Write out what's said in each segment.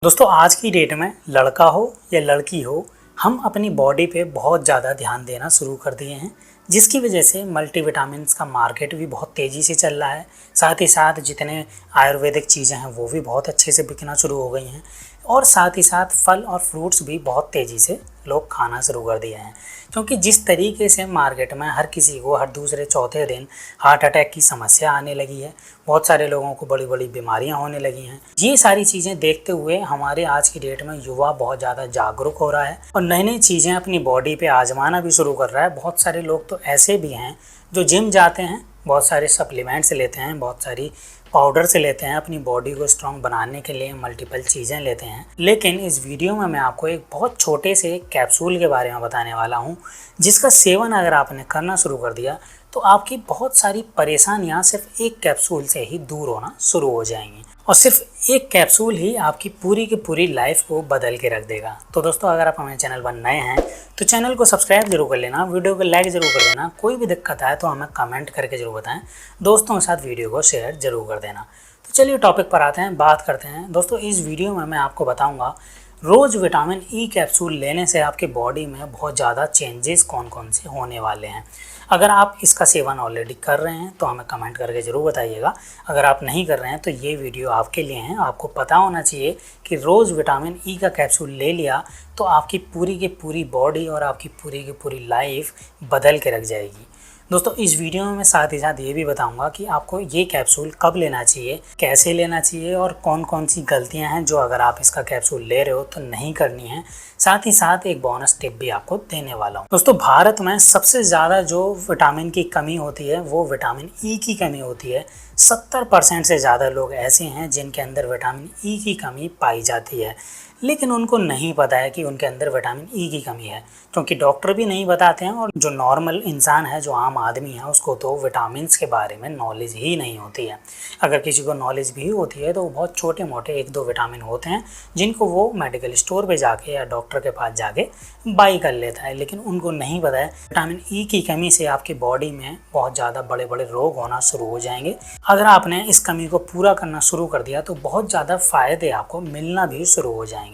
दोस्तों आज की डेट में लड़का हो या लड़की हो, हम अपनी बॉडी पे बहुत ज़्यादा ध्यान देना शुरू कर दिए हैं, जिसकी वजह से मल्टीविटामिन्स का मार्केट भी बहुत तेज़ी से चल रहा है। साथ ही साथ जितने आयुर्वेदिक चीज़ें हैं वो भी बहुत अच्छे से बिकना शुरू हो गई हैं, और साथ ही साथ फल और फ्रूट्स भी बहुत तेज़ी से लोग खाना शुरू कर दिए हैं। क्योंकि जिस तरीके से मार्केट में हर किसी को हर दूसरे चौथे दिन हार्ट अटैक की समस्या आने लगी है, बहुत सारे लोगों को बड़ी बड़ी बीमारियां होने लगी हैं। ये सारी चीज़ें देखते हुए हमारे आज की डेट में युवा बहुत ज़्यादा जागरूक हो रहा है और नई नई चीज़ें अपनी बॉडी पे आजमाना भी शुरू कर रहा है। बहुत सारे लोग तो ऐसे भी हैं जो जिम जाते हैं, बहुत सारे सप्लीमेंट्स लेते हैं, बहुत सारी पाउडर से लेते हैं, अपनी बॉडी को स्ट्रॉन्ग बनाने के लिए मल्टीपल चीज़ें लेते हैं। लेकिन इस वीडियो में मैं आपको एक बहुत छोटे से कैप्सूल के बारे में बताने वाला हूँ, जिसका सेवन अगर आपने करना शुरू कर दिया तो आपकी बहुत सारी परेशानियाँ सिर्फ एक कैप्सूल से ही दूर होना शुरू हो जाएंगी, और सिर्फ एक कैप्सूल ही आपकी पूरी की पूरी लाइफ को बदल के रख देगा। तो दोस्तों अगर आप हमारे चैनल पर नए हैं तो चैनल को सब्सक्राइब जरूर कर लेना, वीडियो को लाइक ज़रूर कर देना, कोई भी दिक्कत आए तो हमें कमेंट करके ज़रूर बताएं, दोस्तों के साथ वीडियो को शेयर ज़रूर कर देना। तो चलिए टॉपिक पर आते हैं, बात करते हैं। दोस्तों इस वीडियो में मैं आपको बताऊँगा रोज़ विटामिन ई कैप्सूल लेने से आपके बॉडी में बहुत ज़्यादा चेंजेस कौन कौन से होने वाले हैं। अगर आप इसका सेवन ऑलरेडी कर रहे हैं तो हमें कमेंट करके ज़रूर बताइएगा। अगर आप नहीं कर रहे हैं तो ये वीडियो आपके लिए है। आपको पता होना चाहिए कि रोज़ विटामिन ई का कैप्सूल ले लिया तो आपकी पूरी की पूरी बॉडी और आपकी पूरी की पूरी लाइफ बदल के रख जाएगी। दोस्तों इस वीडियो में मैं साथ ही साथ ये भी बताऊंगा कि आपको ये कैप्सूल कब लेना चाहिए, कैसे लेना चाहिए, और कौन कौन सी गलतियां हैं जो अगर आप इसका कैप्सूल ले रहे हो तो नहीं करनी है। साथ ही साथ एक बोनस टिप भी आपको देने वाला हूँ। दोस्तों भारत में सबसे ज़्यादा जो विटामिन की कमी होती है वो विटामिन ई की कमी होती है। 70% से ज़्यादा लोग ऐसे हैं जिनके अंदर विटामिन ई की कमी पाई जाती है, लेकिन उनको नहीं पता है कि उनके अंदर विटामिन ई की कमी है, क्योंकि डॉक्टर भी नहीं बताते हैं, और जो नॉर्मल इंसान है, जो आम आदमी है, उसको तो विटामिन्स के बारे में नॉलेज ही नहीं होती है। अगर किसी को नॉलेज भी होती है तो वो बहुत छोटे मोटे 1-2 विटामिन होते हैं जिनको वो मेडिकल स्टोर पे जाके या डॉक्टर के पास जाके बाई कर लेता है, लेकिन उनको नहीं पता है विटामिन ई की कमी से आपकी बॉडी में बहुत ज़्यादा बड़े बड़े रोग होना शुरू हो जाएंगे। अगर आपने इस कमी को पूरा करना शुरू कर दिया तो बहुत ज़्यादा फ़ायदे आपको मिलना भी शुरू हो जाएंगे।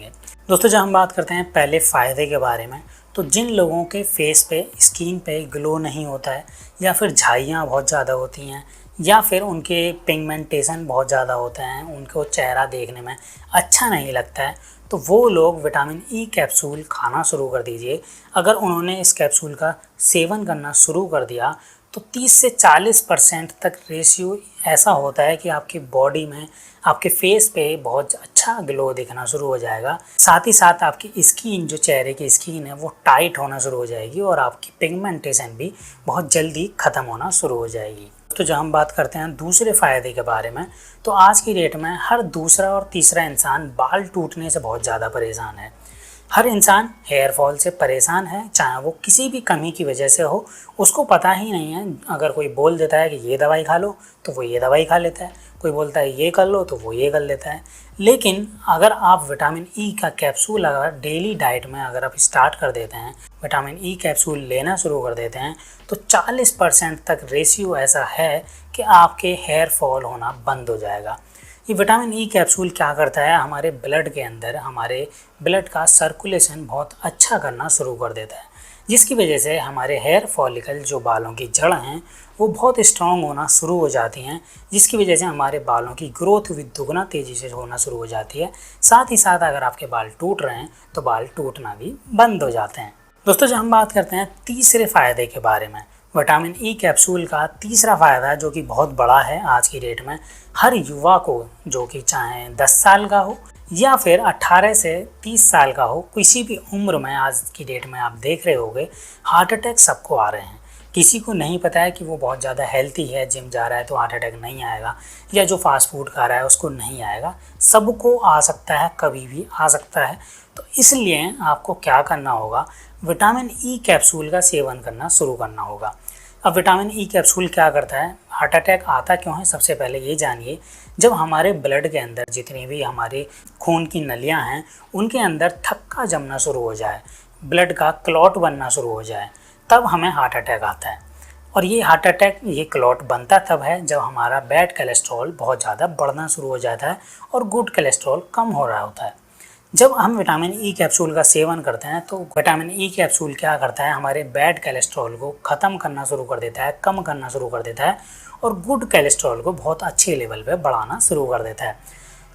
दोस्तों जब हम बात करते हैं पहले फ़ायदे के बारे में, तो जिन लोगों के फेस पे, स्किन पे ग्लो नहीं होता है, या फिर झाइयाँ बहुत ज़्यादा होती हैं, या फिर उनके पिगमेंटेशन बहुत ज़्यादा होते हैं, उनको चेहरा देखने में अच्छा नहीं लगता है, तो वो लोग विटामिन ई कैप्सूल खाना शुरू कर दीजिए। अगर उन्होंने इस कैप्सूल का सेवन करना शुरू कर दिया तो 30 से 40% तक रेशियो ऐसा होता है कि आपकी बॉडी में, आपके फेस पे बहुत अच्छा ग्लो दिखना शुरू हो जाएगा। साथ ही साथ आपकी स्किन, जो चेहरे की स्किन है, वो टाइट होना शुरू हो जाएगी, और आपकी पिगमेंटेशन भी बहुत जल्दी ख़त्म होना शुरू हो जाएगी। तो जब हम बात करते हैं दूसरे फ़ायदे के बारे में, तो आज की डेट में हर दूसरा और तीसरा इंसान बाल टूटने से बहुत ज़्यादा परेशान है। हर इंसान हेयर फॉल से परेशान है, चाहे वो किसी भी कमी की वजह से हो, उसको पता ही नहीं है। अगर कोई बोल देता है कि ये दवाई खा लो तो वो ये दवाई खा लेता है, कोई बोलता है ये कर लो तो वो ये कर लेता है। लेकिन अगर आप विटामिन ई का कैप्सूल अगर डेली डाइट में अगर आप स्टार्ट कर देते हैं, विटामिन ई कैप्सूल लेना शुरू कर देते हैं, तो 40% तक रेशियो ऐसा है कि आपके हेयर फॉल होना बंद हो जाएगा। ये विटामिन ई कैप्सूल क्या करता है, हमारे ब्लड के अंदर हमारे ब्लड का सर्कुलेशन बहुत अच्छा करना शुरू कर देता है, जिसकी वजह से हमारे हेयर फॉलिकल, जो बालों की जड़ हैं, वो बहुत स्ट्रॉन्ग होना शुरू हो जाती हैं, जिसकी वजह से हमारे बालों की ग्रोथ भी दुगना तेज़ी से होना शुरू हो जाती है। साथ ही साथ अगर आपके बाल टूट रहे हैं तो बाल टूटना भी बंद हो जाते हैं। दोस्तों जब हम बात करते हैं तीसरे फ़ायदे के बारे में, विटामिन ई कैप्सूल का तीसरा फ़ायदा जो कि बहुत बड़ा है आज की डेट में, हर युवा को, जो कि चाहे 10 साल का हो या फिर 18 से 30 साल का हो, किसी भी उम्र में आज की डेट में आप देख रहे होंगे हार्ट अटैक सबको आ रहे हैं। किसी को नहीं पता है कि वो बहुत ज़्यादा हेल्थी है, जिम जा रहा है तो हार्ट अटैक नहीं आएगा, या जो फास्ट फूड खा रहा है उसको नहीं आएगा। सबको आ सकता है, कभी भी आ सकता है। तो इसलिए आपको क्या करना होगा, विटामिन ई कैप्सूल का सेवन करना शुरू करना होगा। अब विटामिन ई कैप्सूल क्या करता है, हार्ट अटैक आता क्यों है, सबसे पहले ये जानिए। जब हमारे ब्लड के अंदर जितनी भी हमारे खून की नलियां हैं, उनके अंदर थक्का जमना शुरू हो जाए, ब्लड का क्लॉट बनना शुरू हो जाए, तब हमें हार्ट अटैक आता है। और ये हार्ट अटैक, ये क्लॉट बनता तब है जब हमारा बैड कोलेस्ट्रॉल बहुत ज़्यादा बढ़ना शुरू हो जाता है और गुड कोलेस्ट्रॉल कम हो रहा होता है। जब हम विटामिन ई कैप्सूल का सेवन करते हैं तो विटामिन ई कैप्सूल क्या करता है, हमारे बैड कोलेस्ट्रॉल को ख़त्म करना शुरू कर देता है, कम करना शुरू कर देता है और गुड कोलेस्ट्रॉल को बहुत अच्छे लेवल पे बढ़ाना शुरू कर देता है।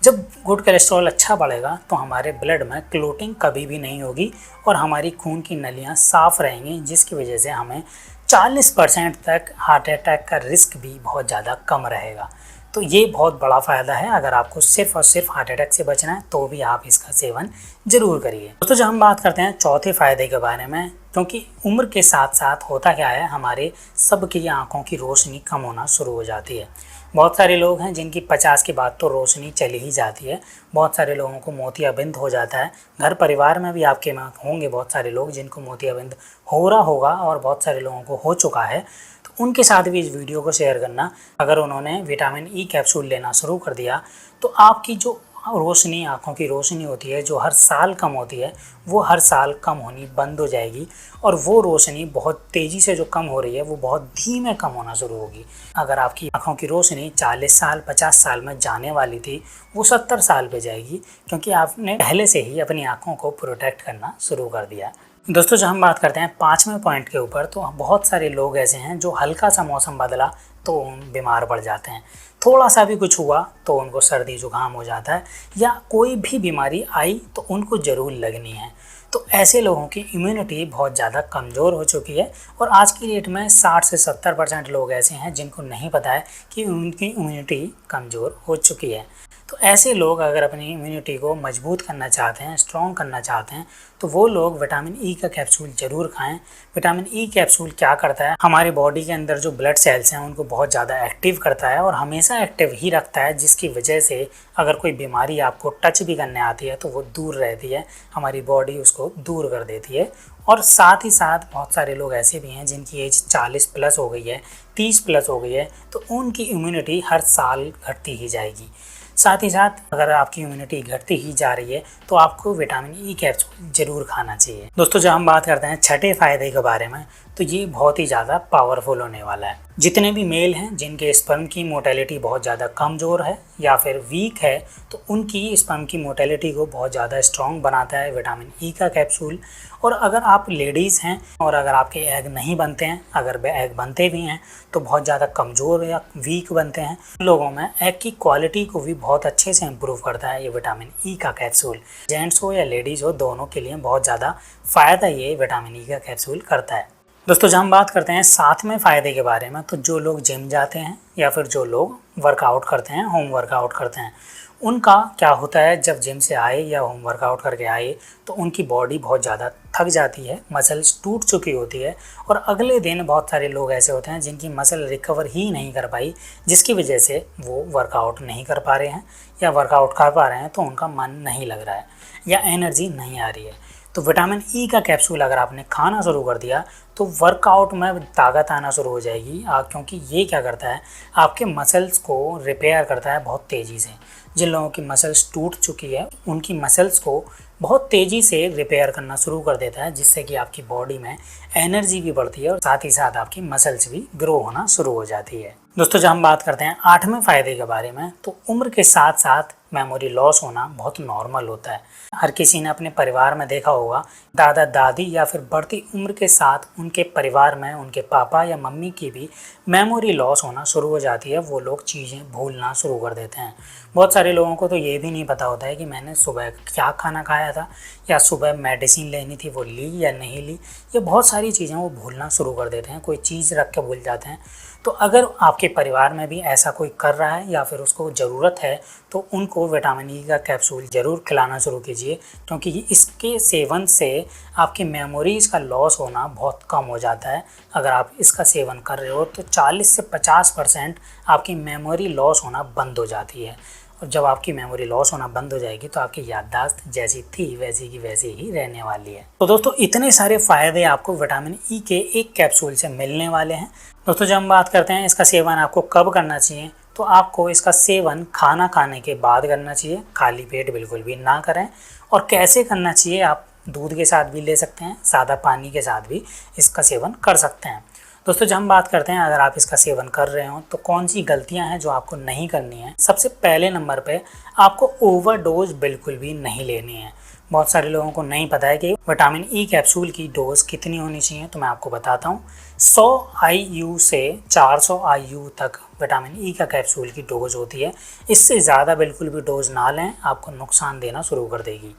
जब गुड कोलेस्ट्रॉल अच्छा बढ़ेगा तो हमारे ब्लड में क्लोटिंग कभी भी नहीं होगी और हमारी खून की नलियाँ साफ़ रहेंगी, जिसकी वजह से हमें 40% तक हार्ट अटैक का रिस्क भी बहुत ज़्यादा कम रहेगा। तो ये बहुत बड़ा फ़ायदा है। अगर आपको सिर्फ और सिर्फ हार्ट अटैक से बचना है तो भी आप इसका सेवन ज़रूर करिए। दोस्तों, जब हम बात करते हैं चौथे फ़ायदे के बारे में, क्योंकि उम्र के साथ साथ होता क्या है, हमारे सबकी आँखों की रोशनी कम होना शुरू हो जाती है। बहुत सारे लोग हैं जिनकी 50 के बाद तो रोशनी चली ही जाती है। बहुत सारे लोगों को मोतियाबिंद हो जाता है। घर परिवार में भी आपके में होंगे बहुत सारे लोग जिनको मोतियाबिंद हो रहा होगा और बहुत सारे लोगों को हो चुका है। तो उनके साथ भी इस वीडियो को शेयर करना। अगर उन्होंने विटामिन ई कैप्सूल लेना शुरू कर दिया तो आपकी जो रोशनी, आँखों की रोशनी होती है, जो हर साल कम होती है, वो हर साल कम होनी बंद हो जाएगी और वो रोशनी बहुत तेज़ी से जो कम हो रही है वो बहुत धीमे कम होना शुरू होगी। अगर आपकी आँखों की रोशनी 40 साल 50 साल में जाने वाली थी, वो 70 साल पे जाएगी, क्योंकि आपने पहले से ही अपनी आँखों को प्रोटेक्ट करना शुरू कर दिया। दोस्तों, जब हम बात करते हैं 5वें पॉइंट के ऊपर, तो बहुत सारे लोग ऐसे हैं जो हल्का सा मौसम बदला तो बीमार पड़ जाते हैं। थोड़ा सा भी कुछ हुआ तो उनको सर्दी जुकाम हो जाता है या कोई भी बीमारी आई तो उनको ज़रूर लगनी है। तो ऐसे लोगों की इम्यूनिटी बहुत ज़्यादा कमज़ोर हो चुकी है और आज की डेट में 60 से 70% लोग ऐसे हैं जिनको नहीं पता है कि उनकी इम्यूनिटी कमज़ोर हो चुकी है। तो ऐसे लोग अगर अपनी इम्यूनिटी को मजबूत करना चाहते हैं, स्ट्रॉन्ग करना चाहते हैं, तो वो लोग विटामिन ई का कैप्सूल ज़रूर खाएं। विटामिन ई कैप्सूल क्या करता है, हमारी बॉडी के अंदर जो ब्लड सेल्स हैं उनको बहुत ज़्यादा एक्टिव करता है और हमेशा एक्टिव ही रखता है, जिसकी वजह से अगर कोई बीमारी आपको टच भी करने आती है तो वो दूर रहती है, हमारी बॉडी उसको दूर कर देती है। और साथ ही साथ बहुत सारे लोग ऐसे भी हैं जिनकी एज 40 प्लस हो गई है, 30 प्लस हो गई है, तो उनकी इम्यूनिटी हर साल घटती ही जाएगी। साथ ही साथ अगर आपकी इम्यूनिटी घटती ही जा रही है तो आपको विटामिन ई कैप्सूल ज़रूर खाना चाहिए। दोस्तों, जब हम बात करते हैं छठे फायदे के बारे में, तो ये बहुत ही ज़्यादा पावरफुल होने वाला है। जितने भी मेल हैं जिनके स्पर्म की मोटेलिटी बहुत ज़्यादा कमज़ोर है या फिर वीक है, तो उनकी स्पर्म की मोटेलिटी को बहुत ज़्यादा स्ट्रॉन्ग बनाता है विटामिन ई का कैप्सूल। और अगर आप लेडीज़ हैं और अगर आपके एग नहीं बनते हैं, अगर एग बनते भी हैं तो बहुत ज़्यादा कमज़ोर या वीक बनते हैं, लोगों में एग की क्वालिटी को भी बहुत अच्छे से इम्प्रूव करता है ये विटामिन ई का कैप्सूल। जेंट्स हो या लेडीज़ हो, दोनों के लिए बहुत ज़्यादा फ़ायदा ये विटामिन ई का कैप्सूल करता है। दोस्तों, जब हम बात करते हैं 7वें फ़ायदे के बारे में, तो जो लोग जिम जाते हैं या फिर जो लोग वर्कआउट करते हैं, होम वर्कआउट करते हैं, उनका क्या होता है, जब जिम से आए या होम वर्कआउट करके आए तो उनकी बॉडी बहुत ज़्यादा थक जाती है, मसल्स टूट चुकी होती है और अगले दिन बहुत सारे लोग ऐसे होते हैं जिनकी मसल रिकवर ही नहीं कर पाई, जिसकी वजह से वो वर्कआउट नहीं कर पा रहे हैं या वर्कआउट कर पा रहे हैं तो उनका मन नहीं लग रहा है या एनर्जी नहीं आ रही है। तो विटामिन ई का कैप्सूल अगर आपने खाना शुरू कर दिया तो वर्कआउट में ताकत आना शुरू हो जाएगी, क्योंकि ये क्या करता है, आपके मसल्स को रिपेयर करता है बहुत तेज़ी से। जिन लोगों की मसल्स टूट चुकी है उनकी मसल्स को बहुत तेज़ी से रिपेयर करना शुरू कर देता है, जिससे कि आपकी बॉडी में एनर्जी भी बढ़ती है और साथ ही साथ आपकी मसल्स भी ग्रो होना शुरू हो जाती है। दोस्तों, जब हम बात करते हैं 8वें फ़ायदे के बारे में, तो उम्र के साथ साथ मेमोरी लॉस होना बहुत नॉर्मल होता है। हर किसी ने अपने परिवार में देखा होगा, दादा दादी या फिर बढ़ती उम्र के साथ उनके परिवार में उनके पापा या मम्मी की भी मेमोरी लॉस होना शुरू हो जाती है। वो लोग चीज़ें भूलना शुरू कर देते हैं। बहुत सारे लोगों को तो ये भी नहीं पता होता है कि मैंने सुबह क्या खाना खाया था या सुबह मेडिसिन लेनी थी वो ली या नहीं ली। ये बहुत सारी चीज़ें वो भूलना शुरू कर देते हैं, कोई चीज़ रख के भूल जाते हैं। तो अगर आपके परिवार में भी ऐसा कोई कर रहा है या फिर उसको ज़रूरत है तो उनको विटामिन ई का कैप्सूल ज़रूर खिलाना शुरू कीजिए, क्योंकि इसके सेवन से आपकी मेमोरीज़ का लॉस होना बहुत कम हो जाता है। अगर आप इसका सेवन कर रहे हो तो 40 से 50% आपकी मेमोरी लॉस होना बंद हो जाती है। और जब आपकी मेमोरी लॉस होना बंद हो जाएगी तो आपकी याददाश्त जैसी थी वैसी की वैसी ही रहने वाली है। तो दोस्तों, इतने सारे फ़ायदे आपको विटामिन ई के एक कैप्सूल से मिलने वाले हैं। दोस्तों, जब हम बात करते हैं इसका सेवन आपको कब करना चाहिए, तो आपको इसका सेवन खाना खाने के बाद करना चाहिए, खाली पेट बिल्कुल भी ना करें। और कैसे करना चाहिए, आप दूध के साथ भी ले सकते हैं, सादा पानी के साथ भी इसका सेवन कर सकते हैं। दोस्तों, जब हम बात करते हैं अगर आप इसका सेवन कर रहे हो तो कौन सी गलतियां हैं जो आपको नहीं करनी है। सबसे पहले नंबर पे आपको ओवरडोज बिल्कुल भी नहीं लेनी है। बहुत सारे लोगों को नहीं पता है कि विटामिन ई कैप्सूल की डोज कितनी होनी चाहिए। तो मैं आपको बताता हूँ, 100 IU से 400 IU तक विटामिन ई का कैप्सूल की डोज होती है। इससे ज़्यादा बिल्कुल भी डोज ना लें, आपको नुकसान देना शुरू कर देगी।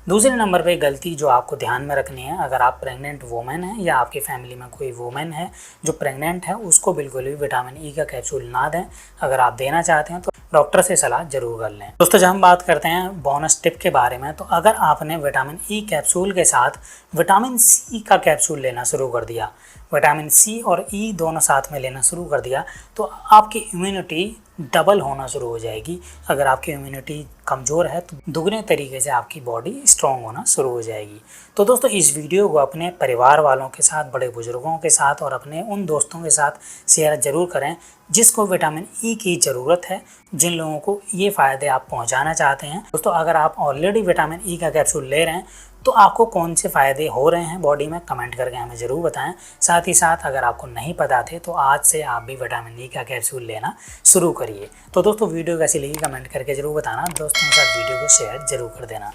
दूसरे नंबर पे गलती जो आपको ध्यान में रखनी है, अगर आप प्रेग्नेंट वुमेन हैं या आपकी फैमिली में कोई वुमेन है जो प्रेग्नेंट है, उसको बिल्कुल भी विटामिन ई का कैप्सूल ना दें। अगर आप देना चाहते हैं तो डॉक्टर से सलाह जरूर कर लें। दोस्तों, जब हम बात करते हैं बोनस टिप के बारे में, तो अगर आपने विटामिन ई कैप्सूल के साथ विटामिन सी का कैप्सूल लेना शुरू कर दिया, विटामिन सी और ई दोनों साथ में लेना शुरू कर दिया, तो आपकी इम्यूनिटी डबल होना शुरू हो जाएगी। अगर आपकी इम्यूनिटी कमज़ोर है तो दुगने तरीके से आपकी बॉडी स्ट्रॉन्ग होना शुरू हो जाएगी। तो दोस्तों, इस वीडियो को अपने परिवार वालों के साथ, बड़े बुजुर्गों के साथ और अपने उन दोस्तों के साथ शेयर ज़रूर करें जिसको विटामिन ई की ज़रूरत है, जिन लोगों को ये फ़ायदे आप पहुंचाना चाहते हैं। दोस्तों, अगर आप ऑलरेडी विटामिन ई का कैप्सूल ले रहे हैं तो आपको कौन से फ़ायदे हो रहे हैं बॉडी में, कमेंट करके हमें ज़रूर बताएं। साथ ही साथ अगर आपको नहीं पता थे तो आज से आप भी विटामिन ई का कैप्सूल लेना शुरू करिए। तो दोस्तों, वीडियो कैसी लगी कमेंट करके ज़रूर बताना। दोस्तों के साथ वीडियो को शेयर ज़रूर कर देना।